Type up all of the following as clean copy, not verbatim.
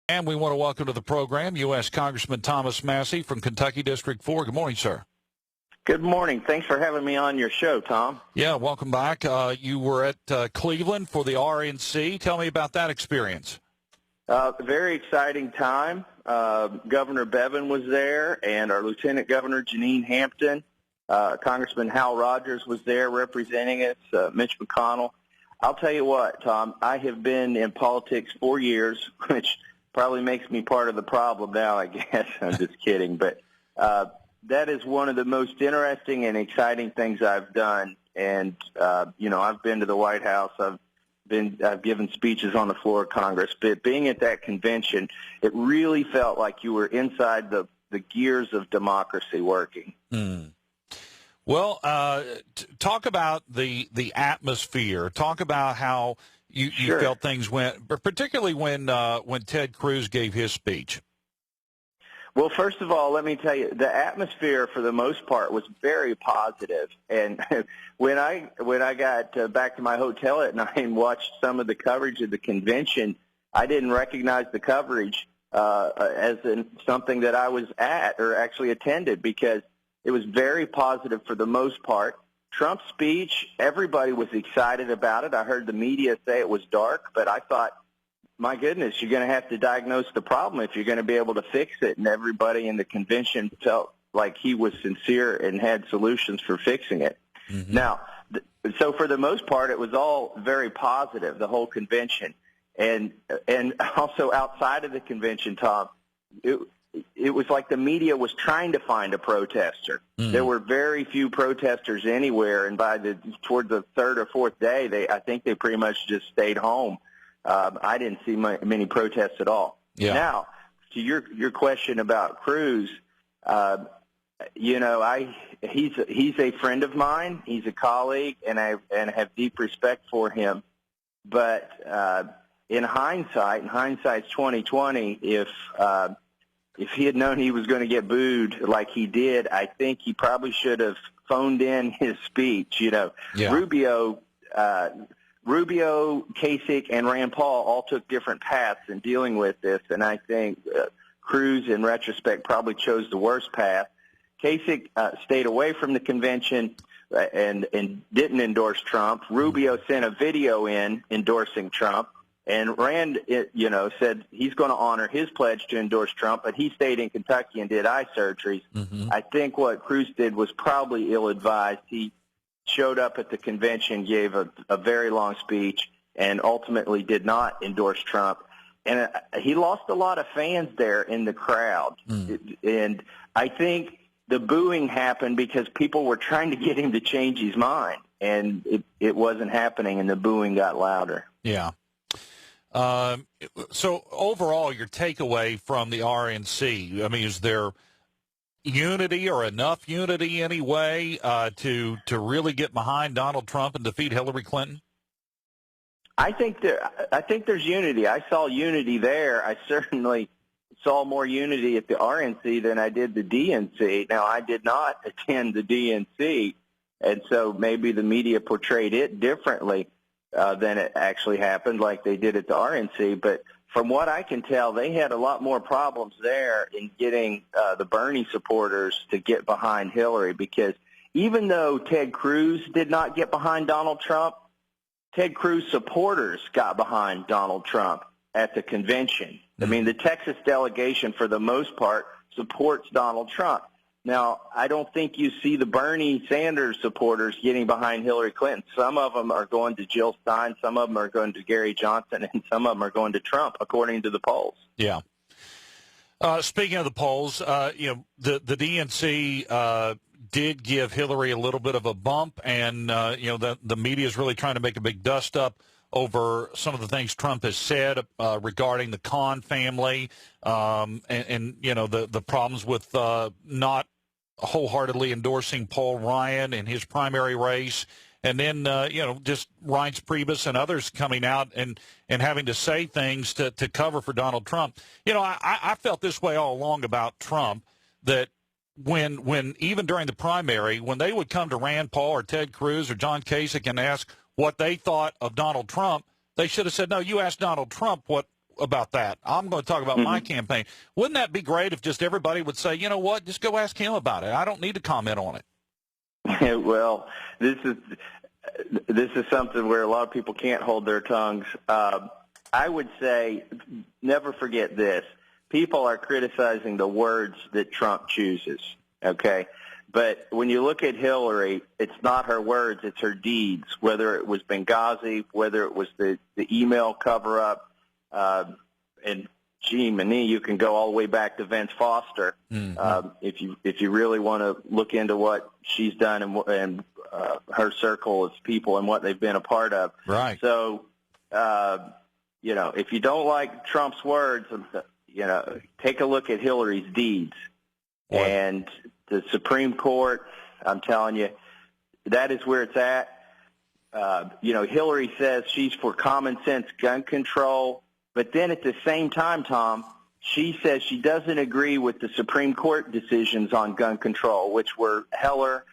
And we want to welcome to the program U.S. Congressman Thomas Massie from Kentucky District 4. Good morning, sir. Good morning. Thanks for having me on your show, Tom. Yeah, welcome back. You were at Cleveland for the RNC. Tell me about that experience. Very exciting time. Governor Bevin was there, and our Lieutenant Governor, Janine Hampton. Congressman Hal Rogers was there representing us, Mitch McConnell. I'll tell you what, Tom, I have been in politics 4 years, which probably makes me part of the problem now, I guess. I'm just kidding. But that is one of the most interesting and exciting things I've done. And, I've been to the White House. I've given speeches on the floor of Congress. But being at that convention, it really felt like you were inside the gears of democracy working. Well, talk about the atmosphere. Talk about how you Sure. felt things went, particularly when Ted Cruz gave his speech. Well, first of all, let me tell you, the atmosphere for the most part was very positive. And when I got back to my hotel at night and watched some of the coverage of the convention, I didn't recognize the coverage as something that I was at or actually attended, because it was very positive for the most part. Trump's speech, everybody was excited about it. I heard the media say it was dark, but I thought, my goodness, you're going to have to diagnose the problem if you're going to be able to fix it. And everybody in the convention felt like he was sincere and had solutions for fixing it. Mm-hmm. Now, so for the most part, it was all very positive, the whole convention. And also outside of the convention, Tom, it was like the media was trying to find a protester. Mm. There were very few protesters anywhere, and toward the third or fourth day, I think they pretty much just stayed home. I didn't see many protests at all. Yeah. Now, to your question about Cruz, he's a friend of mine. He's a colleague, and I have deep respect for him. But in hindsight's 2020, if he had known he was going to get booed like he did, I think he probably should have phoned in his speech. Yeah. Rubio, Kasich, and Rand Paul all took different paths in dealing with this, and I think Cruz, in retrospect, probably chose the worst path. Kasich stayed away from the convention and didn't endorse Trump. Rubio sent a video in endorsing Trump. And Rand, said he's going to honor his pledge to endorse Trump, but he stayed in Kentucky and did eye surgeries. Mm-hmm. I think what Cruz did was probably ill-advised. He showed up at the convention, gave a very long speech, and ultimately did not endorse Trump. And he lost a lot of fans there in the crowd. Mm. And I think the booing happened because people were trying to get him to change his mind, and it wasn't happening, and the booing got louder. Yeah. So overall, your takeaway from the RNC, I mean, is there unity or enough unity anyway to really get behind Donald Trump and defeat Hillary Clinton? I think there's unity. I saw unity there. I certainly saw more unity at the RNC than I did the DNC. Now, I did not attend the DNC, and so maybe the media portrayed it differently than it actually happened, like they did at the RNC. But from what I can tell, they had a lot more problems there in getting the Bernie supporters to get behind Hillary, because even though Ted Cruz did not get behind Donald Trump, Ted Cruz supporters got behind Donald Trump at the convention. I mean, the Texas delegation, for the most part, supports Donald Trump. Now, I don't think you see the Bernie Sanders supporters getting behind Hillary Clinton. Some of them are going to Jill Stein, some of them are going to Gary Johnson, and some of them are going to Trump, according to the polls. Yeah. Speaking of the polls, the DNC did give Hillary a little bit of a bump, and the media is really trying to make a big dust-up over some of the things Trump has said regarding the Khan family, and the problems with not wholeheartedly endorsing Paul Ryan in his primary race, and then just Reince Priebus and others coming out and having to say things to cover for Donald Trump. I felt this way all along about Trump, that when even during the primary, when they would come to Rand Paul or Ted Cruz or John Kasich and ask what they thought of Donald Trump, they should have said, no, you ask Donald Trump what about that. I'm going to talk about my campaign. Wouldn't that be great if just everybody would say, you know what, just go ask him about it. I don't need to comment on it. Well, this is something where a lot of people can't hold their tongues. I would say never forget this. People are criticizing the words that Trump chooses, okay? But when you look at Hillary, it's not her words, it's her deeds, whether it was Benghazi, whether it was the email cover-up, and gee, Mani, you can go all the way back to Vince Foster if you really want to look into what she's done and her circle of people and what they've been a part of. Right. So, if you don't like Trump's words, take a look at Hillary's deeds. Boy. And the Supreme Court, I'm telling you, that is where it's at. Hillary says she's for common sense gun control, but then at the same time, Tom, she says she doesn't agree with the Supreme Court decisions on gun control, which were Heller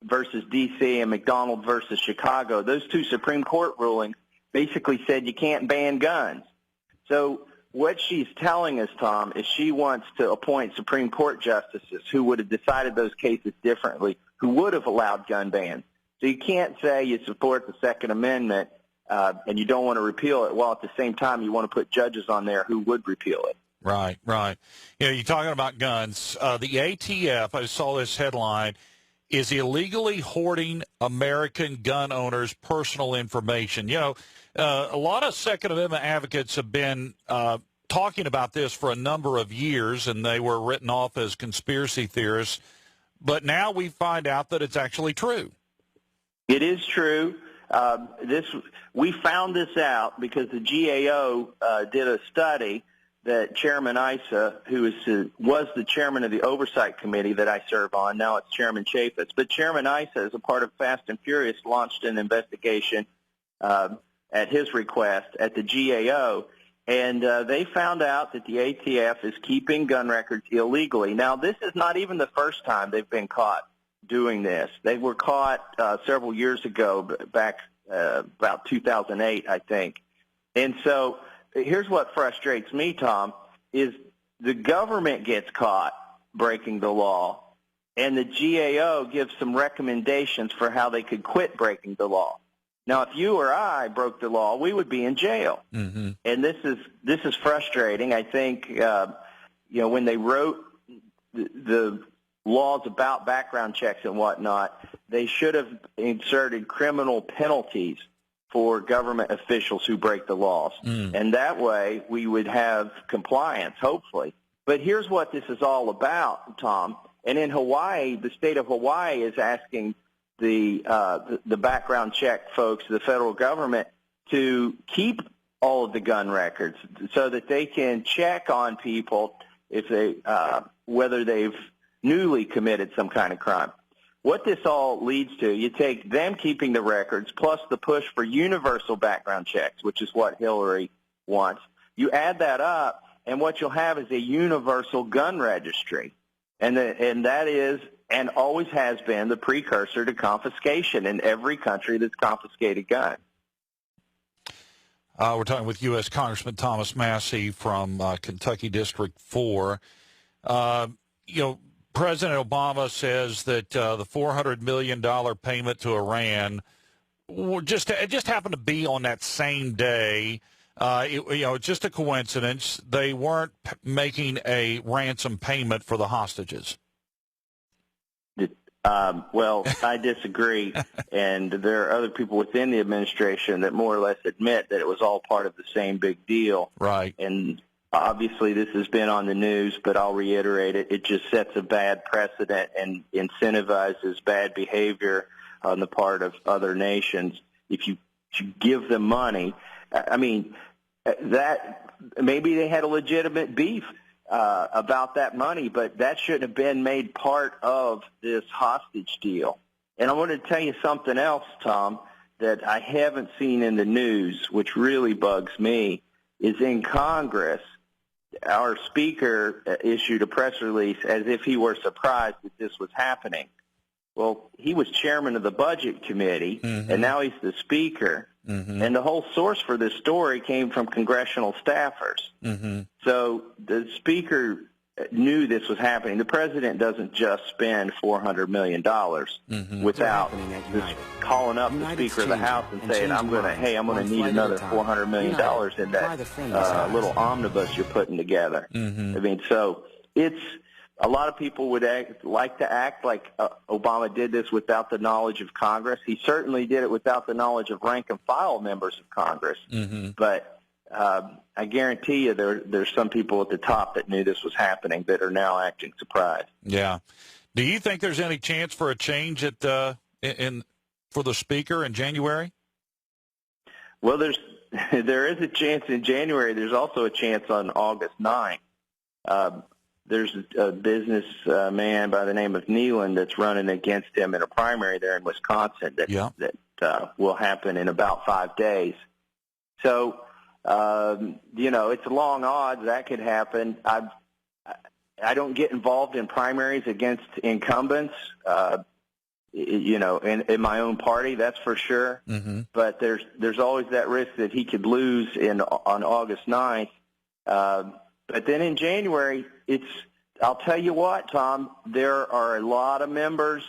versus D.C. and McDonald versus Chicago. Those two Supreme Court rulings basically said you can't ban guns. So what she's telling us, Tom, is she wants to appoint Supreme Court justices who would have decided those cases differently, who would have allowed gun bans. So you can't say you support the Second Amendment and you don't want to repeal it, while at the same time you want to put judges on there who would repeal it. Right, right. You're talking about guns. The ATF, I saw this headline, is illegally hoarding American gun owners' personal information. A lot of Second Amendment advocates have been talking about this for a number of years, and they were written off as conspiracy theorists. But now we find out that it's actually true. It is true. We found this out because the GAO did a study that Chairman Issa, who was the chairman of the Oversight Committee that I serve on, now it's Chairman Chaffetz, but Chairman Issa, as a part of Fast and Furious, launched an investigation at his request at the GAO, and they found out that the ATF is keeping gun records illegally. Now, this is not even the first time they've been caught doing this. They were caught several years ago, back about 2008, I think. And so here's what frustrates me, Tom, is the government gets caught breaking the law, and the GAO gives some recommendations for how they could quit breaking the law. Now, if you or I broke the law, we would be in jail. Mm-hmm. And this is frustrating. I think, when they wrote the laws about background checks and whatnot, they should have inserted criminal penalties for government officials who break the laws. And that way we would have compliance, hopefully. But here's what this is all about, Tom. And in Hawaii, the state of Hawaii is asking the background check folks, the federal government, to keep all of the gun records so that they can check on people if they whether they've newly committed some kind of crime. What this all leads to, you take them keeping the records plus the push for universal background checks, which is what Hillary wants. You add that up, and what you'll have is a universal gun registry. And that is and always has been the precursor to confiscation in every country that's confiscated guns. We're talking with U.S. Congressman Thomas Massie from Kentucky District 4. President Obama says that the $400 million payment to Iran just happened to be on that same day. It's just a coincidence. They weren't making a ransom payment for the hostages. Well, I disagree, and there are other people within the administration that more or less admit that it was all part of the same big deal. Right. And obviously this has been on the news, but I'll reiterate it. It just sets a bad precedent and incentivizes bad behavior on the part of other nations. If you give them money, that maybe they had a legitimate beef about that money, but that shouldn't have been made part of this hostage deal. And I want to tell you something else, Tom, that I haven't seen in the news, which really bugs me, is in Congress, our speaker issued a press release as if he were surprised that this was happening. Well, he was chairman of the Budget Committee, and now he's the speaker. And the whole source for this story came from congressional staffers. So the Speaker knew this was happening. The President doesn't just spend $400 million without just calling up the Speaker of the House and saying, I'm going to need another $400 million in that little omnibus you're putting together. I mean, so it's a lot of people would like to act like Obama did this without the knowledge of Congress. He certainly did it without the knowledge of rank-and-file members of Congress. But I guarantee you there's some people at the top that knew this was happening that are now acting surprised. Yeah. Do you think there's any chance for a change for the Speaker in January? Well, there is a chance in January. There's also a chance on August 9th. There's a businessman by the name of Nealon that's running against him in a primary there in Wisconsin that will happen in about 5 days. So, it's long odds that could happen. I don't get involved in primaries against incumbents, in my own party, that's for sure. But there's always that risk that he could lose on August 9th. But then in January, I'll tell you what, Tom, there are a lot of members,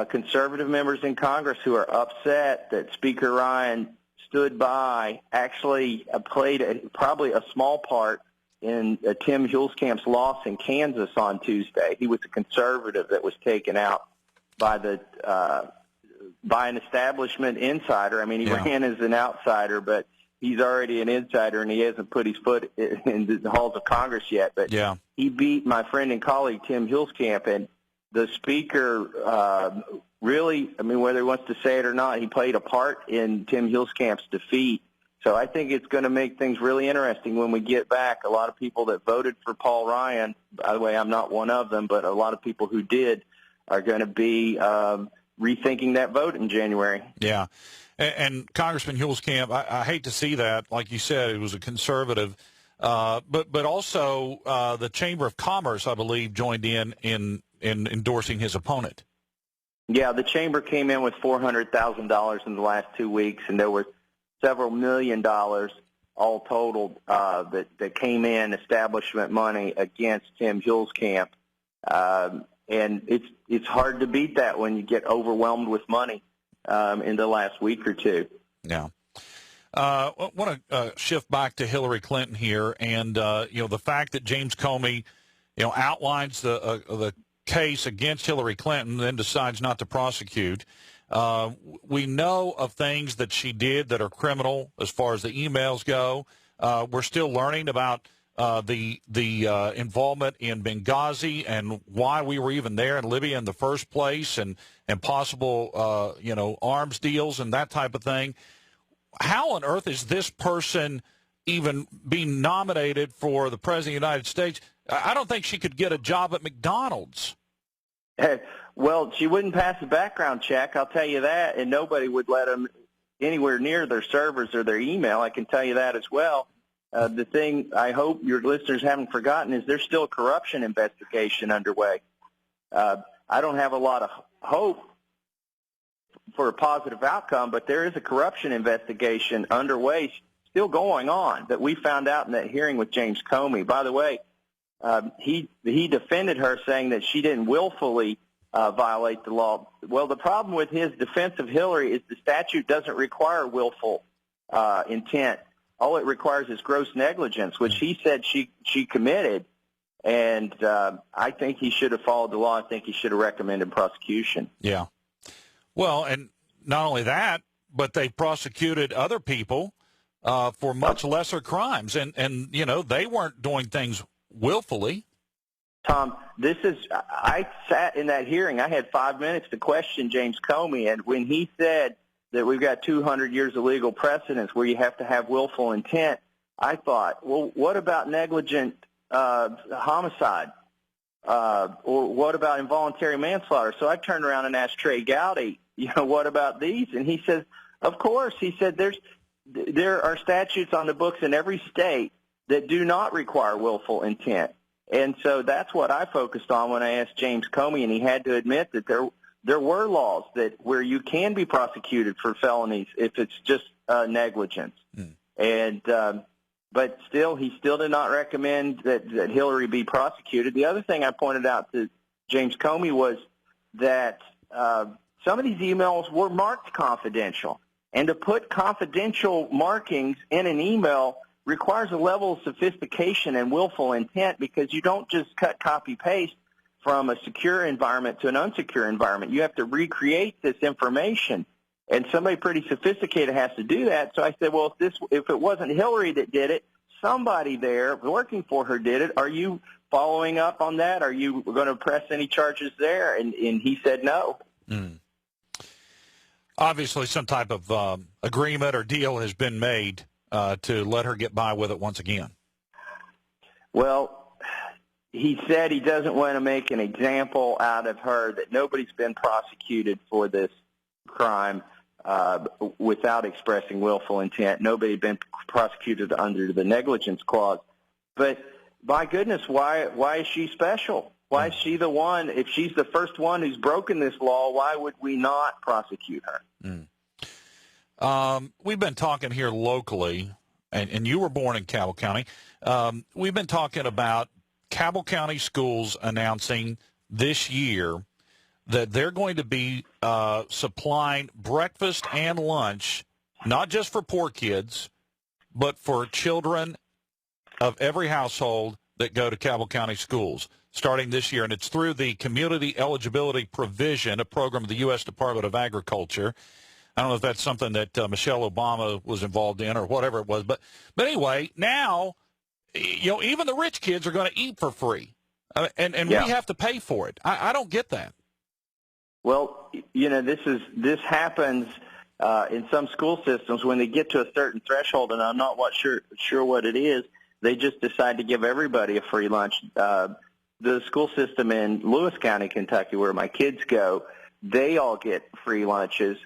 conservative members in Congress who are upset that Speaker Ryan stood by, actually played probably a small part in Tim Huelscamp's loss in Kansas on Tuesday. He was a conservative that was taken out by an establishment insider. I mean, he ran as an outsider, but he's already an insider, and he hasn't put his foot in the halls of Congress yet. But he beat my friend and colleague Tim Huelskamp, and the Speaker really, I mean, whether he wants to say it or not, he played a part in Tim Huelskamp's defeat. So I think it's going to make things really interesting when we get back. A lot of people that voted for Paul Ryan, by the way, I'm not one of them, but a lot of people who did are going to be rethinking that vote in January. Yeah. And Congressman Huelskamp, I hate to see that. Like you said, it was a conservative. But also the Chamber of Commerce, I believe, joined in endorsing his opponent. Yeah, the Chamber came in with $400,000 in the last 2 weeks, and there were several $1 million all totaled that came in, establishment money, against Tim Huelskamp. And it's hard to beat that when you get overwhelmed with money in the last week or two. Yeah. I want to shift back to Hillary Clinton here, and the fact that James Comey, outlines the case against Hillary Clinton, then decides not to prosecute. We know of things that she did that are criminal as far as the emails go. We're still learning about the involvement in Benghazi and why we were even there in Libya in the first place, and possible arms deals and that type of thing. How on earth is this person even being nominated for the President of the United States? I don't think she could get a job at McDonald's. Well, she wouldn't pass a background check, I'll tell you that, and nobody would let them anywhere near their servers or their email. I can tell you that as well. The thing I hope your listeners haven't forgotten is there's still a corruption investigation underway. I don't have a lot of hope for a positive outcome, but there is a corruption investigation underway, still going on, that we found out in that hearing with James Comey. By the way, he defended her, saying that she didn't willfully violate the law. Well, the problem with his defense of Hillary is the statute doesn't require willful intent. All it requires is gross negligence, which he said she committed. And I think he should have followed the law. I think he should have recommended prosecution. Yeah. Well, and not only that, but they prosecuted other people for much lesser crimes. And they weren't doing things willfully. Tom, I sat in that hearing. I had 5 minutes to question James Comey. And when he said that we've got 200 years of legal precedence where you have to have willful intent, I thought, well, what about negligent homicide? Or what about involuntary manslaughter? So I turned around and asked Trey Gowdy, what about these? And he says, of course. He said there are statutes on the books in every state that do not require willful intent. And so that's what I focused on when I asked James Comey, and he had to admit that there were laws where you can be prosecuted for felonies if it's just negligence. And but still, he still did not recommend that Hillary be prosecuted. The other thing I pointed out to James Comey was that some of these emails were marked confidential. And to put confidential markings in an email requires a level of sophistication and willful intent, because you don't just cut, copy, paste from a secure environment to an unsecure environment. You have to recreate this information. And somebody pretty sophisticated has to do that. So I said, well, if it wasn't Hillary that did it, somebody there working for her did it. Are you following up on that? Are you going to press any charges there? And he said no. Obviously, some type of agreement or deal has been made to let her get by with it once again. Well, he said he doesn't want to make an example out of her, that nobody's been prosecuted for this crime without expressing willful intent. Nobody had been prosecuted under the negligence clause. But my goodness, why is she special? Why is she the one? If she's the first one who's broken this law, why would we not prosecute her? We've been talking here locally, and you were born in Cabell County. We've been talking about Cabell County schools announcing this year that they're going to be supplying breakfast and lunch, not just for poor kids, but for children of every household that go to Cabell County schools starting this year. And it's through the Community Eligibility Provision, a program of the U.S. Department of Agriculture. I don't know if that's something that Michelle Obama was involved in or whatever it was. But anyway, now, even the rich kids are going to eat for free. And we have to pay for it. I don't get that. Well, this happens in some school systems when they get to a certain threshold, and I'm not sure what it is. They just decide to give everybody a free lunch. The school system in Lewis County, Kentucky, where my kids go, they all get free lunches.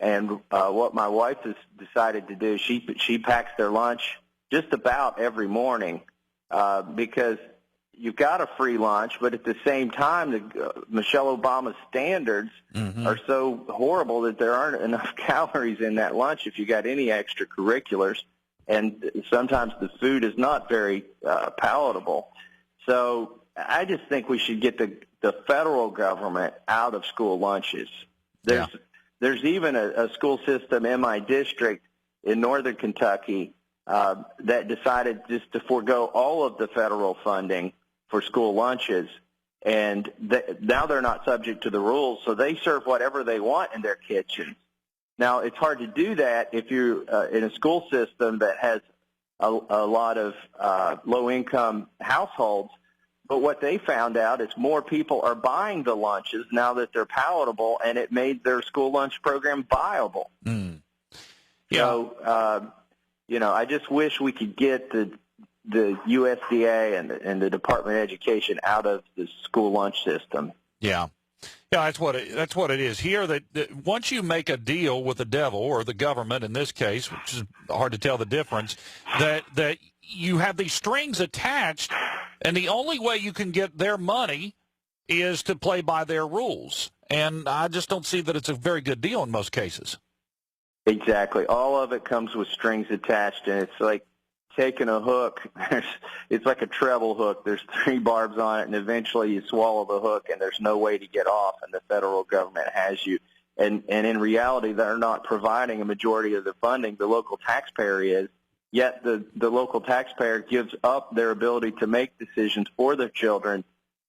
And what my wife has decided to do, she packs their lunch just about every morning because you've got a free lunch, but at the same time, Michelle Obama's standards are so horrible that there aren't enough calories in that lunch if you got any extracurriculars, and sometimes the food is not very palatable. So I just think we should get the federal government out of school lunches. There's even a school system in my district in northern Kentucky that decided just to forego all of the federal funding for school lunches, and now they're not subject to the rules, so they serve whatever they want in their kitchens. Now, it's hard to do that if you're in a school system that has a lot of low-income households, but what they found out is more people are buying the lunches now that they're palatable, and it made their school lunch program viable. So, I just wish we could get the USDA and the Department of Education out of the school lunch system. Yeah, that's what it is here. That once you make a deal with the devil or the government in this case, which is hard to tell the difference, that you have these strings attached, and the only way you can get their money is to play by their rules. And I just don't see that it's a very good deal in most cases. Exactly. All of it comes with strings attached, and it's like taking a hook. It's like a treble hook. There's 3 barbs on it, and eventually you swallow the hook, and there's no way to get off, and the federal government has you. And in reality, they're not providing a majority of the funding. The local taxpayer is, yet the local taxpayer gives up their ability to make decisions for their children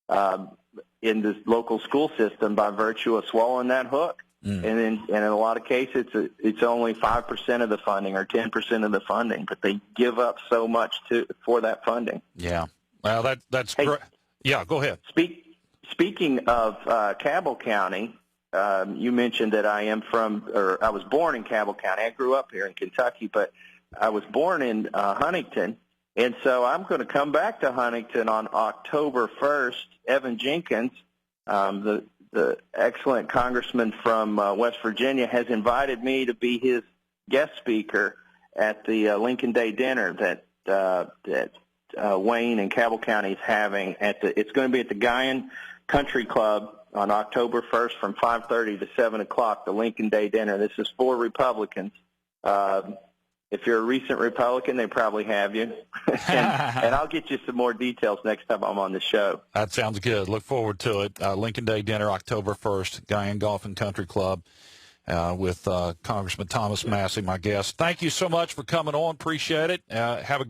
in the local school system by virtue of swallowing that hook. And in a lot of cases, it's only 5% of the funding or 10% of the funding, but they give up so much for that funding. Yeah. Well, that's great. Yeah, go ahead. Speaking of Cabell County, you mentioned that I was born in Cabell County. I grew up here in Kentucky, but I was born in Huntington, and so I'm going to come back to Huntington on October 1st. Evan Jenkins, the excellent congressman from West Virginia, has invited me to be his guest speaker at the Lincoln Day dinner that Wayne and Cabell County is having. It's going to be at the Guyan Country Club on October 1st from 5:30 to 7 o'clock, the Lincoln Day dinner. This is for Republicans. If you're a recent Republican, they probably have you. and I'll get you some more details next time I'm on the show. That sounds good. Look forward to it. Lincoln Day dinner, October 1st, Guyan Golf and Country Club with Congressman Thomas Massie, my guest. Thank you so much for coming on. Appreciate it. Have a